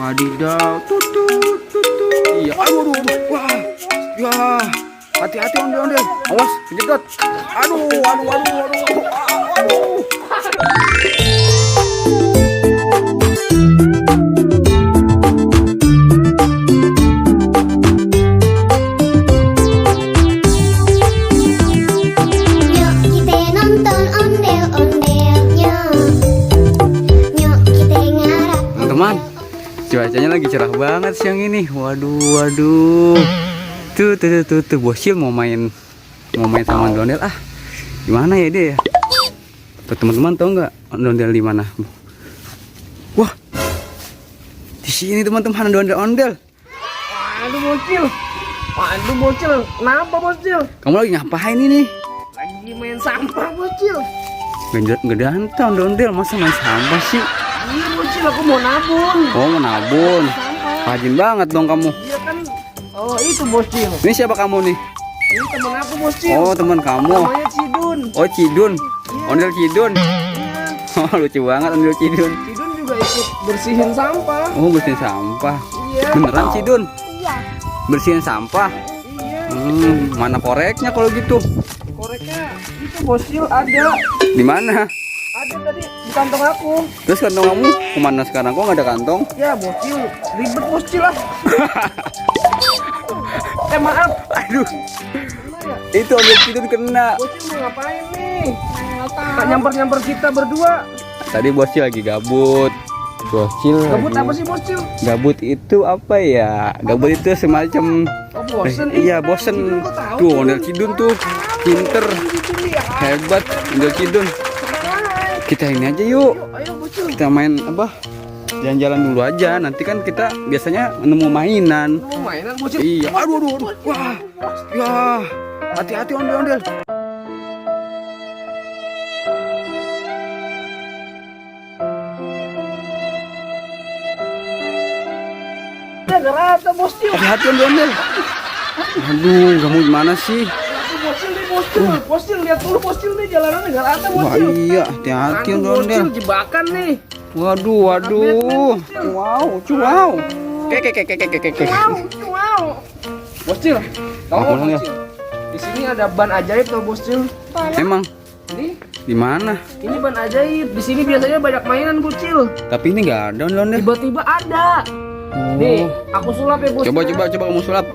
Wadidaw, tutut, tutut. Iya, aduh, aduh, aduh. Wah, ya, hati-hati ondel-ondel. Awas, kejedot. Aduh, aduh, aduh, aduh, aduh. Teman, cuacanya lagi cerah banget siang ini. Waduh, waduh. Tuh, Bosil mau main sama ondel. Ah, gimana ya dia ya? Tuh, teman-teman tahu nggak ondel di mana? Wah, di sini teman-teman ondel. Waduh bocil, kenapa bocil? Kamu lagi ngapain ini? Lagi main sampah bocil. Gak danta ondel, masa main sampah sih? Iya bocil, aku mau nabung. Oh, mau nabung. Sampah. Rajin banget dong kamu. Iya kan. Oh itu bocil. Ini siapa kamu nih? Ini temen aku bocil. Oh, teman kamu. Namanya Cidun. Oh, Cidun. Ondel Cidun. Iya. Oh, lucu banget ondel Cidun. Cidun juga ikut bersihin sampah. Oh, bersihin sampah. Iya. Beneran Cidun? Iya. Bersihin sampah? Iya. Mana koreknya kalau gitu? Koreknya itu bocil ada. Di mana? Ada tadi di kantong aku. Terus kantong kamu kemana sekarang? Kok nggak ada kantong? Ya bocil, ribet bocil lah. Maaf. Aduh, Gimana ya? itu ondel Cidun kena. Bocil mau ngapain nih? Nggak Tak tahu. nyamper-nyamper kita berdua. Tadi Bosil lagi gabut. Bosil Gabut lagi- apa sih bocil? Gabut itu apa ya? Gabut itu semacam Oh bosen. iya bosen. Tuh ondel Cidun tuh pinter, hebat ondel Cidun. Kita ini aja yuk. Ayo bocil. Kita main apa? Jalan-jalan dulu aja. Nanti kan kita biasanya nemu mainan. Mau mainan bocil? Iya. Aduh. Wah. Ya. Hati-hati ondel-ondel. Ada rata bocil. Hati-hati ondel-ondel. Aduh, kamu gimana sih? Itu bocil nih bocil. Bocil lihat dulu bocil nih jalanannya nggak rata Wah bocil. iya, hati-hati Aduh, ondel-ondel. bocil jebakan nih. Waduh. Wow. Kek. Wow. Bocil. Kamu Apa mau ya? bocil? Di sini ada ban ajaib tuh bocil. Emang Ini di mana? ini ban ajaib. Di sini biasanya banyak mainan bocil. Tapi ini nggak ada ondel-ondel. Tiba-tiba ada. Nih, aku sulap ya bocil. Coba kamu sulap.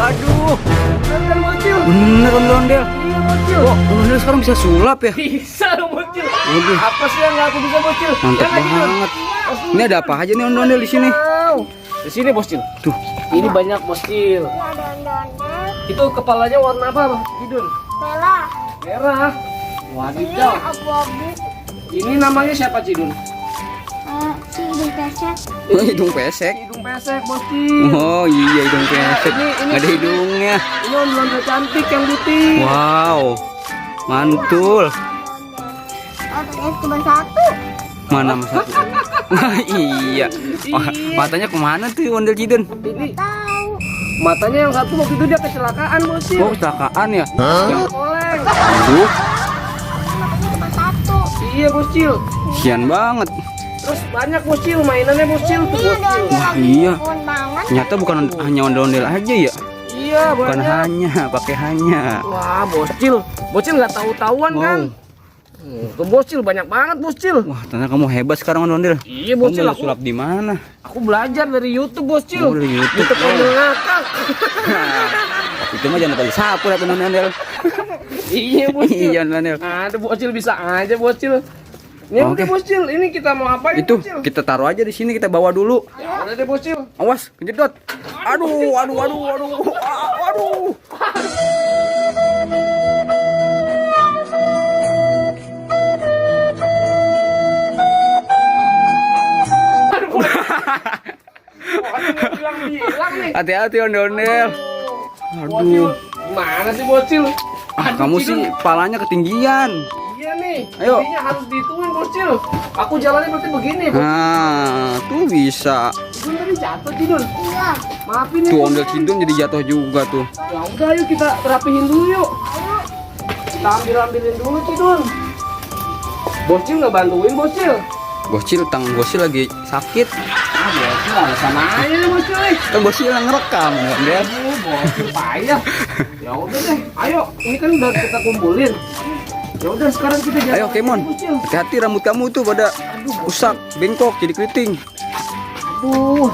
Aduh. Bener bocil. Bener ondel-ondel. Iya bocil. Kok ondel sekarang bisa sulap ya? Bisa dong bocil. Waduh. Apa sih yang nggak aku bisa bocil? Mantap Ya, nggak gitu. banget. Ini ada apa aja nih ondel-ondel di sini? Wow. Di sini bocil. Tuh. Ini banyak bocil. Ada ondel. Itu kepalanya warna apa, Cidun? Merah. Merah. Ini Wadidaw. abu-abu. Ini namanya siapa, Cidun? Si hidung pesek. Oh, hidung pesek. Hidung pesek, bocil. Oh iya hidung pesek. Ini- Nggak ada hidungnya. Ini ondel-ondel cantik yang putih. Wow. Mantul. Oh, ternyata cuma satu. Mana mas satu? Wah, iya. Wah, matanya kemana tuh ondel Cidun? Ini Tahu. matanya yang satu waktu itu dia kecelakaan, bocil. Oh kecelakaan ya? Yang koleng. Aduh, Makanya cuma satu. Iya, bocil. kasian banget. Terus banyak bocil mainannya bocil tuh Ini ada bocil. ondel Wah, lagi iya. pohon banget. Ternyata bukan hanya ondel-ondel aja ya? Iya, Bukan banyak. hanya, pakai hanya. Wah, bocil. Bocil nggak tahu-tahuan kan? Tuh bocil banyak banget bocil. Wah, ternyata kamu hebat sekarang ondel. Iya Kamu bocil, udah aku sulap di mana? aku belajar dari YouTube bocil. Oh, dari YouTube. ondel ngakak. Itu mah jangan tali sapu lihat ondel-ondel. Iya bocil. Iya ondel. Ada bocil bisa aja bocil. Ini Oke. udah bocil, ini kita mau apain Itu bocil? kita taruh aja di sini, kita bawa dulu. Ya udah deh bocil. Awas, kejedot. Aduh. Bilang nih. Hati-hati ondel-ondel. Bocil, Aduh. gimana sih bocil? Ah, kamu sih palanya ketinggian. Iya Iya nih. Ayo. Intinya harus dihitungin bocil. Aku jalannya berarti begini. Nah, tuh bisa. Cidun tadi jatuh Cidun. Iya. Maafin ya. Tuh Bocil. ondel cidung jadi jatuh juga tuh. Ya udah yuk kita rapihin dulu yuk. Kita ambilin dulu Cidun. Bocil nggak bantuin bocil. Bocil, tangan bocil lagi sakit. Ah bocil alasan aja nih bocil. Kan bocil yang ngerekam, ondel. Bocil payah. Ya udah deh. Ayo, ini kan udah kita kumpulin. Ya udah sekarang kita jalan. Ayo Kemon, Bocil. hati-hati rambut kamu tuh pada rusak, bengkok, jadi keriting. Aduh.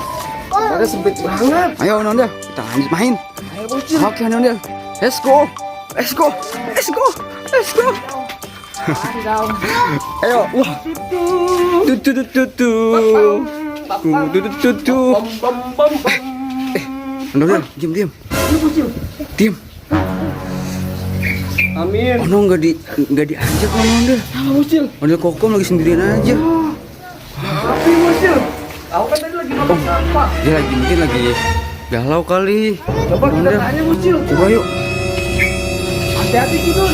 Ada sempit banget. Ayo Ondel, kita lanjut main. Ayo bocil. Oke Ondel, let's go, let's go, let's go, let's go. Ayo, wah, tutu tutu tutu, tutu tutu. Ondel, diam diam, diam. Amin. Oh no, nggak diajak sama Ondel. Apa bocil? Ondel kokom lagi sendirian aja. Api bocil. Aku kan tadi lagi ngomong sampah. Dia lagi mungkin lagi galau kali. Coba kita Ondel, tanya bocil. coba yuk. Hati-hati Cidun.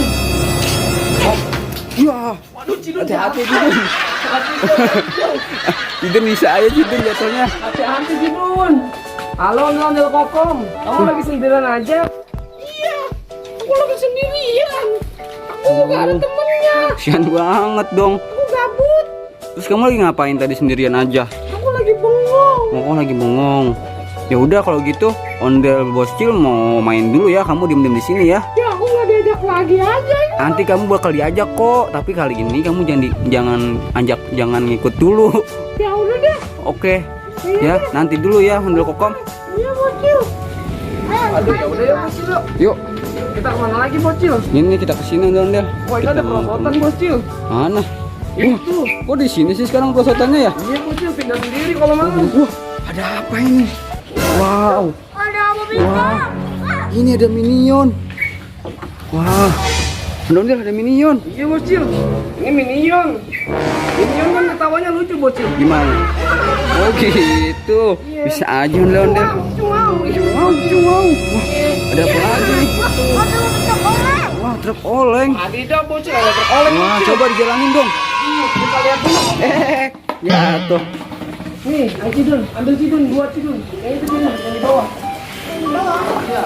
Ya, Waduh Cidun. hati-hati jatuh. Cidun. Hati-hati. Cidun bisa aja Cidun jatuhnya. Hati-hati Cidun. Halo Ondel Kokom. Kamu lagi sendirian aja? Iya. Aku lagi sendirian. Aku nggak ada temennya. Kasian banget dong. Aku gabut. Terus kamu lagi ngapain tadi sendirian aja? Aku lagi bengong. Oh, lagi bengong. Ya udah kalau gitu, Ondel Bocil mau main dulu ya. Kamu diem-diem di sini ya. Ya aku nggak diajak lagi aja. Nanti kamu bakal diajak kok. Tapi kali ini kamu jangan ngikut dulu. Ya udah deh. Oke. Ya, nanti dulu ya Ondel Kokom. Iya bocil. Aduh ya udah ya bocil. Yuk, Kita kemana lagi bocil? ini kita kesini Ondel. Wah itu ada perosotan bocil. Mana? Itu. Kok di sini sih sekarang perosotannya ya? Iya bocil tinggal sendiri kalau mau. Wah, ada apa ini? Wow. Ada apa Wah, bintang? ini ada minion. Wah, Ondel ada minion. Iya bocil. Ini minion. Minion kan ketawanya lucu bocil. Gimana? Oh gitu. Bisa aja Ondel. Wow. Wow. Wah, ada apa lagi? Ada bintang orang. Wah, truk oleng. Adidas bocil ada teroleng. Wah, coba dijalanin dong. Kita lihat dulu. Jatuh. Nih, ayo Cidun, ambil Cidun, dua Cidun. Yang itu Cidun, yang di bawah. Iya.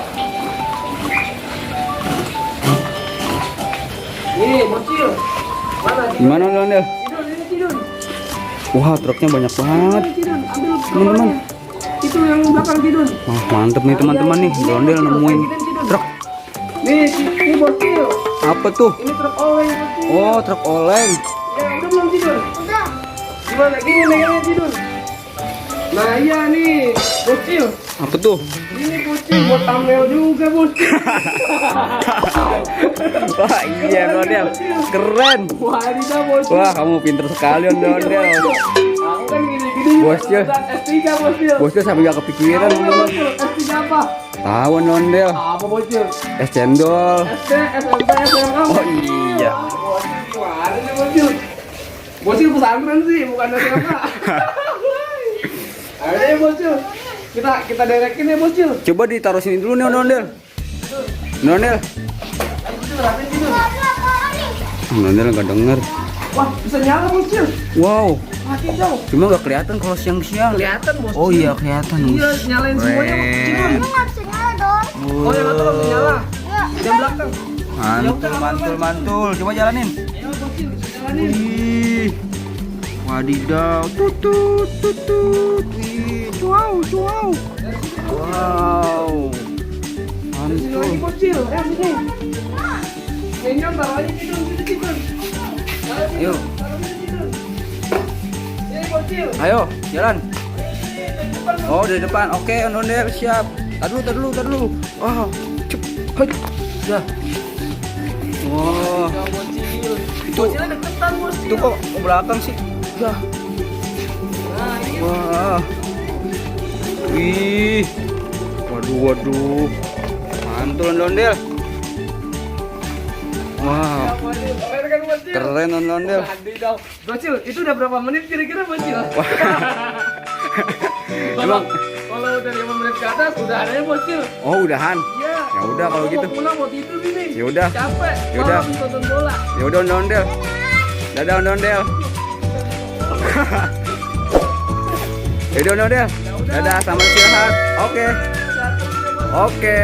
Nih, bocil. Mana Cidun? Gimana Ondel? Cidun, ini Cidun. Wah, truknya banyak banget. Ini Cidun, ambil Teman-teman. bawahnya. Itu yang belakang Cidun. Wah, mantep nih teman-teman nih. Ondel nemuin truk. Nih, ini bocil. Apa tuh? Ini truk oleng bocil. Oh, truk oleng. Ya, udah belum Cidun? Udah. Gimana? Gini megangnya Cidun. Nah iya nih, bocil. Apa tuh? Ini bocil buat thumbnail juga bocil. Wah, iya Ondel. Keren. Wah, Adidas bocil. Wah, kamu pinter sekali Ondel. Aku kan gini-gini. Bocil. S3 bocil. Bosnya sampai gak kepikiran Tahu nggak, Ondel. bocil? S3 apa? Tahu Ondel. Apa bocil? Es cendol. SD, SMP, SMA. Oh iya. Bocil gimana nih bocil? Bocil pesantren sih, bukan SMA. Ayo deh bocil. Kita derekin ya bocil. Coba ditaruh sini dulu nih Ondel. Ondel. Bocil, rapiin Cidun. Ada apa orang nih? Ondel nggak denger. Wah, bisa nyala bocil. Wow. Mati dong. Cuma nggak kelihatan kalau siang-siang. Kelihatan bocil. Oh iya kelihatan. Iya, nyalain semuanya Keren. Cidun. Ini nggak bisa nyala dong. Oh, yang atas harus nyala. Ya. Yang belakang. Mantul. Coba jalanin. Ayo bocil, jalanin. Wih. Wadidaw. Tutut. Wih. Wow. Wow. Sini lagi Mantul. bocil. Sini. Minyak taruh aja Cidun, sini Cidun. Ayo. Sini bocil. Ayo, jalan. Oh, dari depan. Oke, Ondel siap. Tar dulu. Wow. Cep. Hai. Dah. Wah. Ya, bocil. Itu Bocilnya deketan bocil. itu kok ke belakang sih? Dah. Nah, ini Wah. Wih. Waduh. Mantul Ondel. Wah, bocil. Keren kan bocil? keren Ondel. Wadidaw. Bocil, itu udah berapa menit kira-kira bocil? Emang Kalau udah 5 menit ke atas udah ada ya bocil. oh udahan. Iya. Ya udah kalau gitu. Mau pulang mau tidur ini. Ya udah. Capek. Ya udah. Malam nonton bola. Ya udah ondel-ondel. Dadah ondel-ondel. Ya udah ondel-ondel. Dadah, selamat istirahat. Oke. Oke.